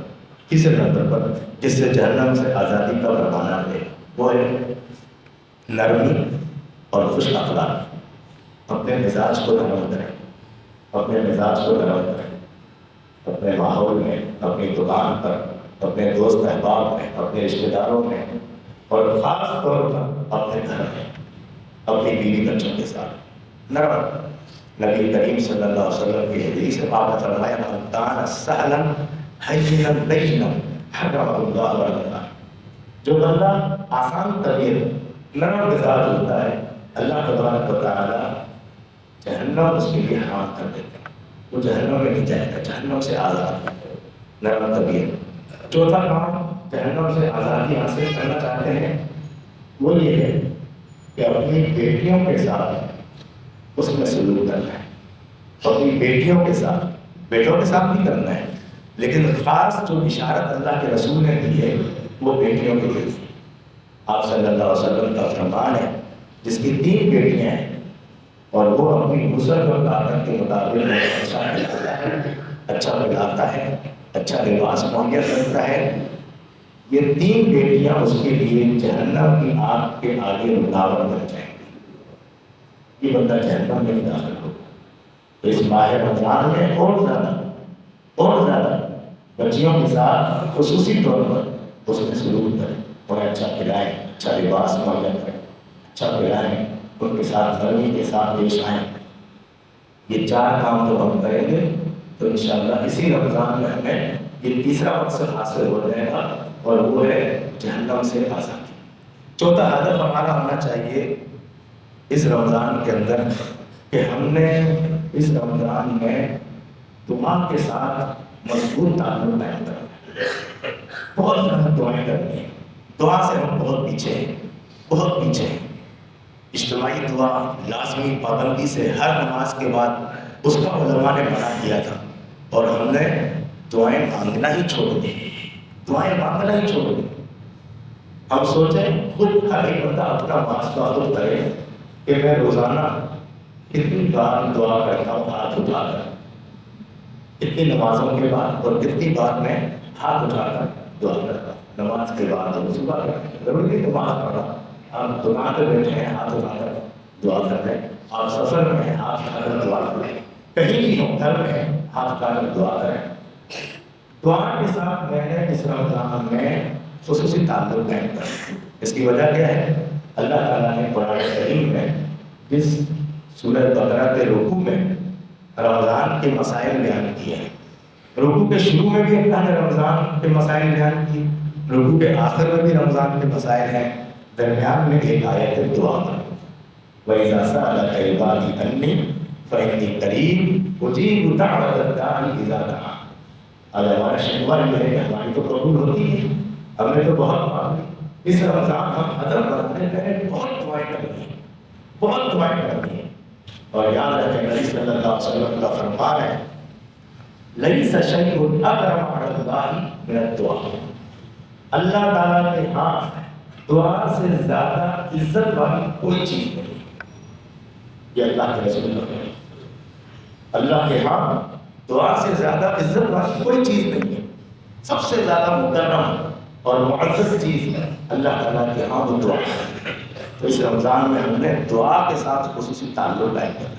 A: تیسرے نمبر پر جس سے جہنم سے آزادی کا پروانہ ملے وہ ہے نرمی اور خوش اخلاق۔ اپنے مزاج کو نرم کریں، اپنے مزاج کو نرم کریں، اپنے ماحول میں، اپنی دکان پر، اپنے دوست احباب میں، اپنے رشتہ داروں میں، اور خاص طور پر اپنے گھر میں اپنی بیوی بچوں کے ساتھ نرم۔ نبی کریم صلی اللہ علیہ وسلم کی حدیث ہے، آپ نے فرمایا من کان سہلا ہینا لینا حرم اللہ علیہ، جو بندہ آسان طبیعت نرم مزاج ہوتا ہے اللہ تبارک و تعالیٰ جہنم اس کے لیے حرام کر دیتے ہیں، وہ جہنم میں نہیں جائے گا، جہنم سے آزاد ہے، نرم طبیعت۔ چوتھا کام جہنم سے آزادی حاصل کرنا چاہتے ہیں وہ یہ ہے کہ اپنی بیٹیوں کے ساتھ اس میں سلوک کرنا ہے، اپنی بیٹیوں کے ساتھ، بیٹوں کے ساتھ بھی کرنا ہے، لیکن خاص جو اشارت اللہ کے رسول نے دی ہے وہ بیٹیوں کے لیے دی۔ آپ صلی اللہ علیہ وسلم کا فرمان ہے جس کی 3 بیٹیاں ہیں اور وہ اپنی وسعت اور طاقت کے مطابق اچھا کھلاتا ہے، اچھا پلاتا ہے، اچھا لباس مہیا کرتا ہے، یہ 3 بیٹیاں اس کے لیے جہنم کی آگ کے آگے رکاوٹ بن جائیں گی، یہ بندہ جہنم میں نہیں داخل ہوگا۔ تو اس ماہ رمضان میں اور زیادہ بچیوں کے ساتھ خصوصی طور پر اس میں سلوک کریں، انہیں اچھا کھلائیں، اچھا لباس مہیا کریں، اچھا پلائیں، ان کے ساتھ نرمی کے ساتھ پیش آئیں۔ یہ 4 کام جو ہم کریں گے تو انشاءاللہ اسی رمضان میں ہمیں یہ تیسرا مقصد حاصل ہو جائے گا اور وہ ہے جہنم سے آزادی۔ چوتھا ہدف ہمارا ہونا چاہیے اس رمضان کے اندر کہ ہم نے اس رمضان میں دعا کے ساتھ مضبوط تعلق قائم کرنا، بہت زیادہ دعائیں کرنی ہیں، دعا سے ہم بہت پیچھے ہیں۔ اجتماعی دعا لازمی پابندی سے ہر نماز کے بعد اس کا علماء نے منع کیا تھا اور ہم نے دعائیں مانگنا ہی چھوڑ دی، دعائیں مانگنا ہی چھوڑ دی۔ ہم سوچیں خود ہر ایک بندہ اپنا محاسبہ کرے کہ میں روزانہ کتنی بار دعا کرتا ہوں ہاتھ اٹھا کر، کتنی نمازوں کے بعد، اور کتنی بار میں ہاتھ اٹھا کر دعا کرتا ہوں۔ نماز کے بعد اور صبح ضروری نہیں نماز پڑھنا، آپ دعا کر بیٹھے ہیں ہاتھ اٹھا کر دعا کر رہے ہیں، آپ سفر میں ہاتھ اٹھا کر دعا کر رہے ہیں، کہیں بھی ہوں گھر میں ہاتھ اٹھا کر دعا کریں۔ دعا کے ساتھ میں نے اس رمضان میں خصوصی تعلق قائم کر، اس کی وجہ کیا ہے؟ اللہ تعالیٰ نے قرآن کریم میں جس سورہ بقرہ کے رکوع میں رمضان کے مسائل بیان کیے ہیں، رکوع کے شروع میں بھی اللہ نے رمضان کے مسائل بیان کی، رکوع کے آخر میں بھی رمضان کے مسائل ہیں، درمیان میں ایک آیت دعا ہے، وَإِذَا سَأَلَكَ عِبَادِي عَنِّي فَإِنِّي قَرِيبٌ أُجِيبُ دَعْوَةَ الدَّاعِ إِذَا دَعَانِ۔ اگر ہمارا شکوہ یہ ہے کہ ہماری تو قبول ہوتی ہے، ہم نے تو بہت مانگی، اس رمضان ہم ہدف بنانے میں بہت دعائیں کرنی ہیں، بہت دعائیں کرنی ہیں۔ اور یاد رکھیں نبی صلی اللہ علیہ وسلم کا فرمان ہے لَيْسَ شَيْءٌ أَكْرَمَ عَلَى اللَّهِ مِنَ الدُّعَاءِ۔ اللہ تعالیٰ کے ہاں دعا سے زیادہ عزت والی کوئی چیز نہیں، یہ اللہ کے رسول نے، اللہ کے ہاں دعا سے زیادہ عزت والی کوئی چیز نہیں ہے، سب سے زیادہ مکرم اور معزز چیز ہے اللہ تعالیٰ کے ہاں وہ دعا ہے۔ تو اس رمضان میں ہم نے دعا کے ساتھ خصوصی تعلق قائم کیا۔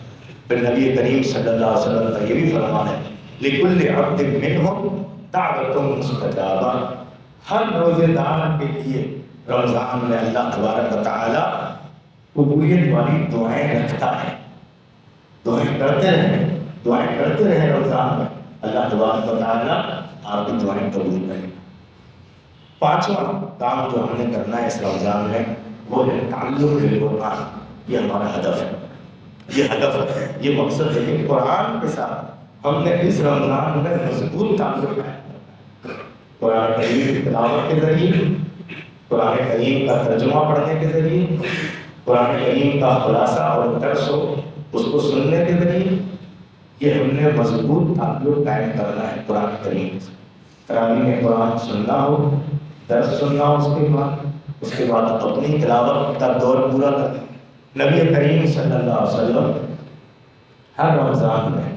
A: پھر نبی کریم صلی اللہ علیہ وسلم کا یہ بھی فرمان ہے لِكُلِّ عَبْدٍ مِّنْهُمْ دَعْوَةٌ مُسْتَجَابَةٌ، ہر روزے دار کے لیے رمضان میں اللہ تبارک و تعالیٰ قبولیت والی دعائیں رکھتا ہے۔ دعائیں کرتے رہیں، دعائیں کرتے رہیں رمضان میں، اللہ تبارک و تعالیٰ آپ کی دعائیں قبول کریں۔ پانچواں کام جو ہم نے کرنا ہے اس رمضان میں وہ ہے تعلق بالقرآن۔ یہ ہمارا ہدف ہے، یہ ہدف ہے، یہ مقصد ہے کہ قرآن کے ساتھ ہم نے اس رمضان میں مضبوط تعلق ہے، قرآن کریم کی تلاوت کے ذریعے، قرآن کریم کا ترجمہ پڑھنے کے ذریعے، قرآن کریم کا خلاصہ اور درس ہو اس کو سننے کے ذریعے، یہ ہم نے مضبوط تعلق قائم کرنا ہے قرآن کریم سے۔ تراویح میں قرآن سننا ہو، درس سننا ہو، اس کے بعد اپنی تلاوت کا دور پورا کرنا۔ نبی کریم صلی اللہ علیہ وسلم ہر رمضان میں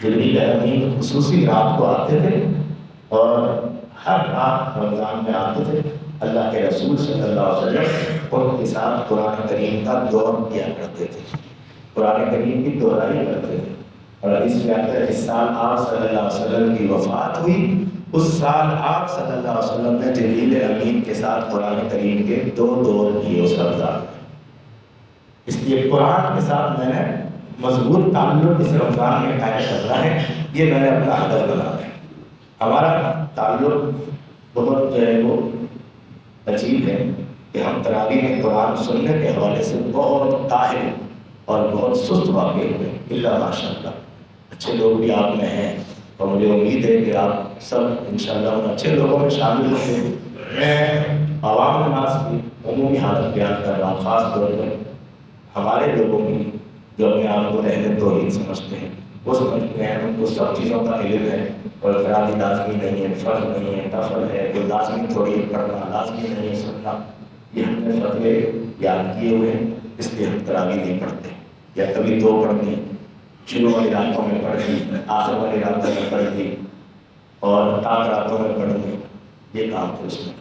A: جبریل امین خصوصی رات کو آتے تھے، اور ہر رات رمضان میں آتے تھے، اللہ کے رسول صلی اللہ علیہ وسلم ان کے ساتھ قرآن کریم کا دور کیا کرتے تھے، قرآن کریم کی دہرائی کرتے تھے۔ اور اس میں آتا ہے اس سال آپ صلی اللہ علیہ وسلم کی وفات ہوئی، اس سال آپ صلی اللہ علیہ وسلم نے جبریل امین کے ساتھ قرآن کریم کے 2 دور کیے اس رمضان میں۔ اس لیے قرآن کے ساتھ میں نے مضبوط تعلق اس رمضان میں قائم کرنا ہے، یہ میں نے اپنا ہدف بنا ہے۔ ہمارا تعلق بہت جو ہے وہ عجیب ہے کہ ہم تراویح میں قرآن سننے کے حوالے سے بہت طاہر اور بہت سست واقع ہوئے، اللہ ماشاء اللہ اچھے لوگ بھی آپ میں ہیں، اور مجھے امید ہے کہ آپ سب انشاءاللہ ان اچھے لوگوں میں شامل ہوں گے۔ میں عوام الناس کی عمومی حالت بیان کر رہا ہوں، خاص طور پر ہمارے لوگوں کی جو اپنے آپ کو اہل توحید سمجھتے ہیں، وہ سمجھتے ہیں ان کو سب چیزوں کا علم ہے، اور انفرادی لازمی نہیں ہے، فرض نہیں ہے، نفل ہے، کوئی لازمی تھوڑی ہے پڑھنا، لازمی نہیں ہے سننا۔ یہ ہم نے فتوے یاد کیے ہوئے ہیں، اس لیے ہم تراویح نہیں پڑھتے، یا کبھی 2 پڑھنی، شروع والی راتوں میں پڑھ لی، آخر والی راتوں میں پڑھ لی، اور تاک راتوں میں پڑھ لی، یہ کام تھے اس میں۔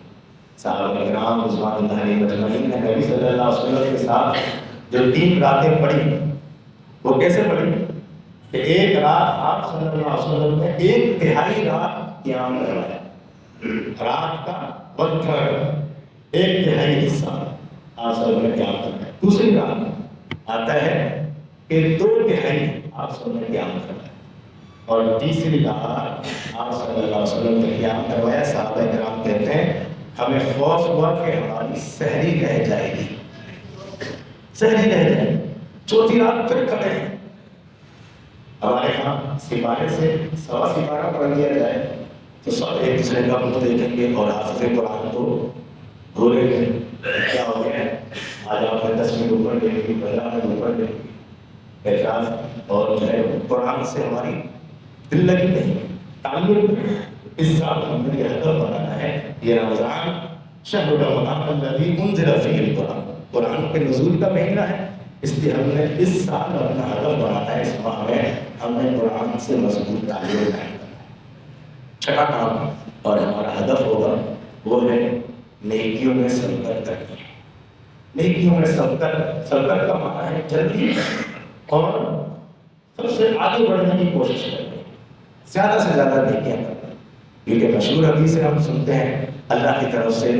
A: صحابہ کرام رضوان اللہ علیہم اجمعین نے نبی صلی اللہ علیہ وسلم کے ساتھ جو 3 راتیں پڑھی وہ کیسے پڑھی کہ ایک رات آپ صلی اللہ علیہ وسلم نے 1/3 رات قیام کروایا، رات کا 1/3 حصہ آپ صلی اللہ علیہ وسلم نے قیام کروایا۔ دوسری رات آتا ہے کہ 2/3 آپ صلی اللہ علیہ وسلم نے قیام کروایا، اور تیسری رات آپ صلی اللہ علیہ وسلم نے قیام کروایا۔ صحابہ کرام کہتے ہیں ہمیں خوف ہوا کہ ہماری سحری رہ جائے گی، سحری رہ جائے گی۔ چوتھی رات پھر کھڑے ہیں، ہمارے یہاں سپارے سے 1.25 سپارہ پڑھ لیا جائے تو سب ایک دوسرے کا منہ دیکھیں گے اور حافظ قرآن کو بھولیں گے، کیا ہو گیا ہے آج آپ نے 10 منٹ اوپر دے دی، 15 منٹ اوپر دے دی، اعتراض اور جو ہے قرآن سے ہماری دل لگی نہیں، تعلق اس سال ہم نے یہ ہدف بنانا ہے، یہ رمضان شہر رمضان الذی انزل فیہ القرآن، قرآن کے نزول کا مہینہ ہے، اس لیے ہم نے اس سال اپنا ہدف بنانا ہے، اس ماہ میں ہم نے قرآن سے مضبوط تعلق قائم کرنا ہے۔ چھٹا کام اور ہمارا ہدف ہوگا وہ ہے نیکیوں میں سبقت کرنی ہے۔ نیکیوں میں سبقت کا معنی ہے جلدی اور سب سے آگے بڑھنے کی کوشش کریں، زیادہ سے زیادہ نیکیاں کریں، کیونکہ مشہور حدیث سے ہم سنتے ہیں اللہ کی طرف سے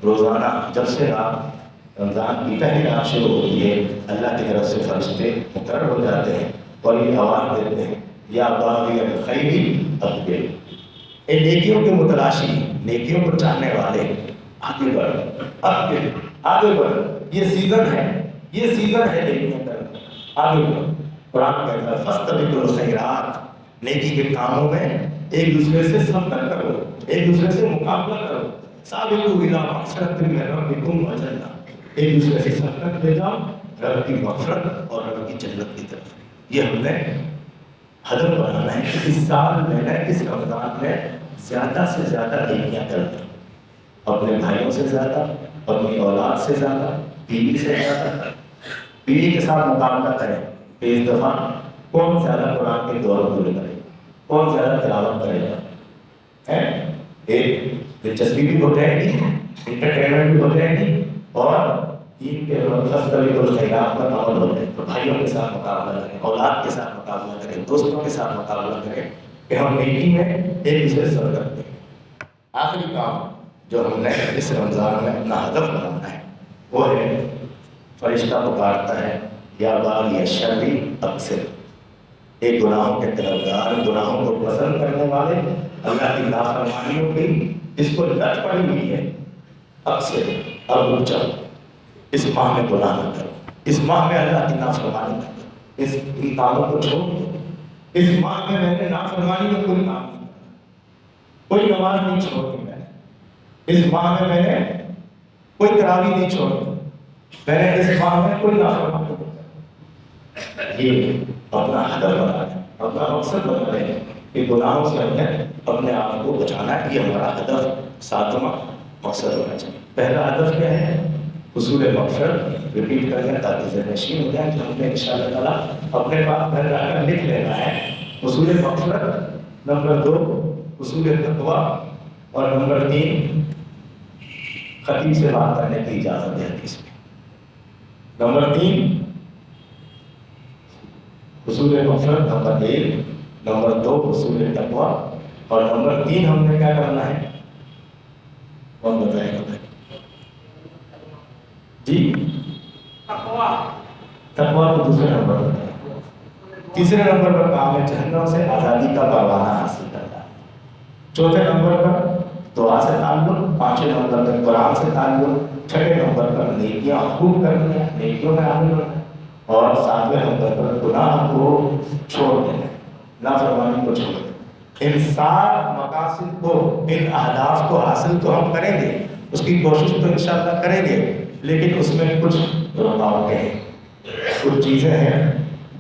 A: روزانہ جب سے رات رمضان کی پہلی رات شروع ہوتی ہے اللہ کی طرف سے فرشتے مقرر ہو جاتے ہیں اور یہ آواز دیتے ہیں یا باغی الخیر اقبل، ان نیکیوں کے متلاشی، نیکیوں کو چاہنے والے آگے بڑھ، اقبل آگے بڑھ، یہ سیزن ہے نیکیاں کرنا، آگے بڑھ۔ قرآن کہتا ہے فاستبقوا الخیرات، نیکی کے کاموں میں ایک دوسرے سے سبقت کرو، ایک دوسرے سے مقابلہ کرو، سابقوا الی مغفرۃ من ربکم وجنہ، ایک دوسرے سے سبقت لے جاؤ رب کی مغفرت اور رب کی جنت کی طرف۔ یہ ہم نے ہدف بنانا ہے کہ اس سال میں نے اس رمضان میں زیادہ سے زیادہ نیکیاں کرنا، اپنے بھائیوں سے زیادہ، اپنی اولاد سے زیادہ، بیوی سے زیادہ۔ بیوی کے ساتھ مقابلہ کریں کہ اس دفعہ کون زیادہ قرآن کے دور پورے کرے، کون زیادہ تلاوت کرے گا۔ ایک دلچسپی بھی ہو جائے گی، انٹرٹینمنٹ بھی ہو جائے گی، اور دین کے فاستبقوا الخیرات کا عمل ہو جائے۔ تو بھائیوں کے ساتھ مقابلہ کریں، اولاد کے ساتھ مقابلہ کریں، دوستوں کے ساتھ مقابلہ کریں کہ ہم نیکی میں ایک دوسرے سے سبقت دیں۔ آخری کام جو ہم نے اس رمضان میں اپنا ہدف بنانا ہے وہ ہے فرشتہ پکارتا ہے یا باغی الشر اکثر، ایک گناہوں کے طلبگار، گناہوں کو پسند کرنے والے، اللہ کی نافرمانیوں کی جس کو لت پڑی ہوئی ہے، اکثر اب رک جاؤ، اس ماہ میں گناہ نہ کرو، اس ماہ میں اللہ کی نافرمانی نہ کرو، ان کاموں کو چھوڑ دو۔ اس ماہ میں نے نافرمانی میں کوئی کام نہیں کرا، کوئی نماز نہیں چھوڑی میں نے، اس ماہ میں نے کوئی تراویح نہیں چھوڑی، میں نے اس ماہ میں کوئی نافرمانی نہیں کرا۔ یہ اپنا ہدف بنا ہے، اپنا مقصد بنا ہے کہ گناہوں سے ہم نے اپنے آپ کو بچانا ہے، یہ ہمارا ہدف ساتواں مقصد ہونا چاہیے۔ پہلا ہدف کیا ہے؟ حصول مغفرت، ریپیٹ کر لیں تاکہ ذہن نشین ہو جائے کہ ہم نے انشاءاللہ تعالیٰ اپنے پاس گھر جا کر لکھ لینا ہے۔ حصول مغفرت، نمبر 2 حصول تقویٰ، اور نمبر 3 خطیب سے بات کرنے کی اجازت ہے حدیث میں۔ نمبر 3 حصول مغفرت، نمبر 1، نمبر 2 حصول تقویٰ، اور نمبر 3 ہم نے کیا کرنا ہے؟ کون بتائے گا؟ جی تقویٰ کو دوسرے نمبر پر ہے۔ تیسرے نمبر پر کام ہے جہنم سے آزادی کا پروانہ حاصل کرنا۔ چوتھے نمبر پر دعا سے تعلق، پانچویں نمبر پر قرآن سے تعلق، چھٹے نمبر پر نیکیاں خوب کرنی ہے، نیکیوں میں عامل ہونا ہے، اور ساتویں نمبر پر گناہ کو چھوڑ دینا، نافرمانی کو چھوڑ دینا۔ ان 7 مقاصد کو، ان اہداف کو حاصل تو ہم کریں گے، اس کی کوشش تو انشاءاللہ کریں گے، لیکن اس میں کچھ رکاوٹیں ہیں، کچھ چیزیں ہیں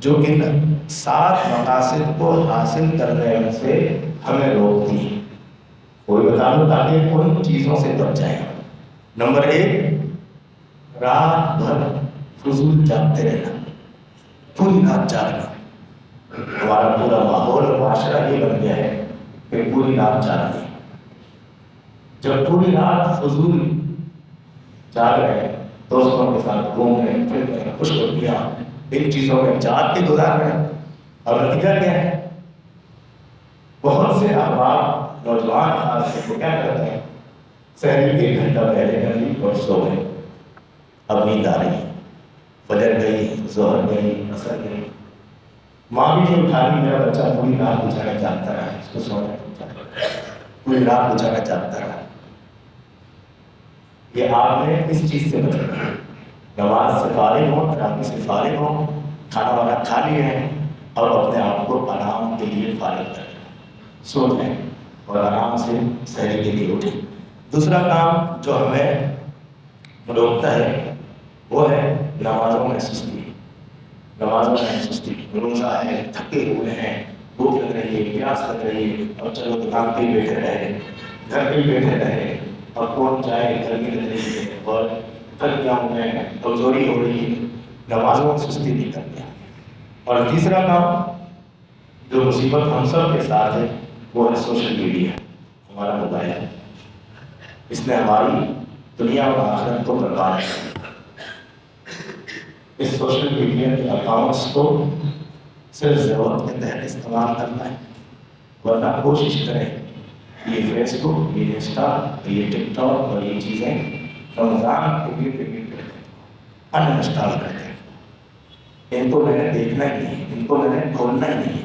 A: جو ان 7 مقاصد کو حاصل کرنے سے ہمیں روکتی ہیں۔ کوئی بتا دو تاکہ ان چیزوں سے بچ جائیں۔ نمبر 1، رات بھر فضول جاگتے رہنا، پوری رات جاگنا۔ ہمارا پورا ماحول اور معاشرہ یہ بن گیا ہے کہ پوری رات جاگنا۔ جب پوری رات فضول جاگ رہے ہیں، دوستوں کے ساتھ گھوم رہے ہیں، پھر رہے ہیں، خوش ہوتیاں ان چیزوں میں جاگ کے گزار رہے ہیں، اور نتیجہ کیا ہے؟ بہت سے احباب، نوجوان خاص سے کیا کرتے ہیں؟ سحری 1 گھنٹہ پہلے کر لی اور سو گئے، اب نیند آ رہی، فجر گئی، ظہر گئی، عصر گئی، ماں بھی نہیں اٹھا رہی، میرا بچہ پوری رات بچارا جاگتا رہا، اس کو سونے پوری رات بچارا جاگتا رہا۔ یہ آپ نے اس چیز سے بچنا ہے، نماز سے فارغ ہوں، تراویح سے فارغ ہوں، کھانا وانا کھا لیے ہیں، اور اپنے آپ کو آرام کے لیے فارغ کر لیں، سو جائیں اور آرام سے سحری کے لیے اٹھیں۔ دوسرا کام جو ہمیں روکتا ہے وہ ہے نمازوں میں سستی۔ نمازوں میں سستی، روزہ ہے، تھکے ہوئے ہیں، بھوک لگ رہی ہے، پیاس لگ رہی ہے، اور چلو دکان پہ ہی بیٹھے رہے، گھر پہ ہی بیٹھے رہے، اور کون جائے، گرمی لگ رہی ہے اور تھک گیا ہوں میں، کمزوری ہو رہی ہے، نمازوں میں سستی نہیں کرتے. اور تیسرا کام جو مصیبت ہم سب کے ساتھ ہے وہ ہے سوشل میڈیا، ہمارا موبائل ہے. اس نے ہماری دنیا اور آخرت کو برباد کیا. اس سوشل میڈیا کے اکاؤنٹس کو صرف ضرورت کے تحت استعمال کرنا ہے، ورنہ کوشش کریں یہ فیس بک، یہ انسٹا، یہ ٹک ٹاک اور یہ چیزیں رمضان کے لیے ڈیلیٹ کر دیں، ان انسٹال کر دیں. ان کو میں نے دیکھنا ہی نہیں، ان کو میں نے کھولنا ہی نہیں.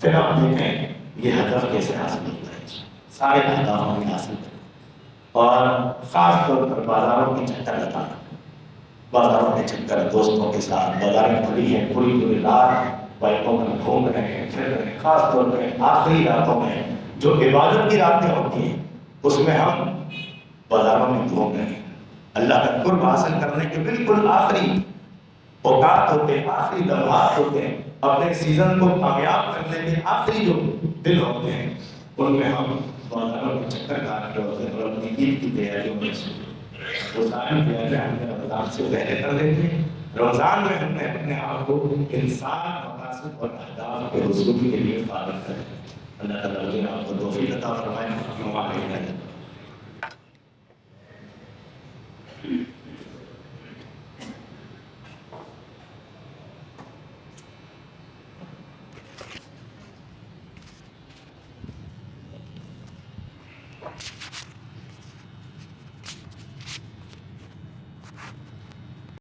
A: پھر آپ دیکھیں یہ ہدف کیسے حاصل ہوتا ہے. سارے اہداف ہمیں حاصل کریں، اور خاص طور پر بازاروں کے چکر لگانا. بازاروں کے چکر دوستوں کے ساتھ، بازاریں کھلی ہیں، پوری رات بائکوں میں گھوم رہے ہیں، پھر رہے ہیں. خاص طور پہ آخری راتوں میں جو عبادت کی راتیں ہوتی ہیں اس میں ہم بازاروں میں گھوم رہے ہیں. اللہ کا قرب حاصل کرنے کے بالکل آخری اوقات ہوتے ہیں، آخری لمحات ہوتے ہیں، اپنے سیزن کو کامیاب کرنے کے آخری جو دن ہوتے ہیں ان میں ہم بازاروں کے چکر کاٹ رہے ہوتے ہیں اور اپنی عید کی تیاریوں میں وہ ساری تیاریاں ہم نے رمضان سے پہلے کر لیتے ہیں. رمضان میں ہم نے اپنے آپ کو انسان مقاصد اور اہداف کے حصول کے لیے فارغ کر دیا. اللہ تعالیٰ آپ کو توفیق عطا فرمائے.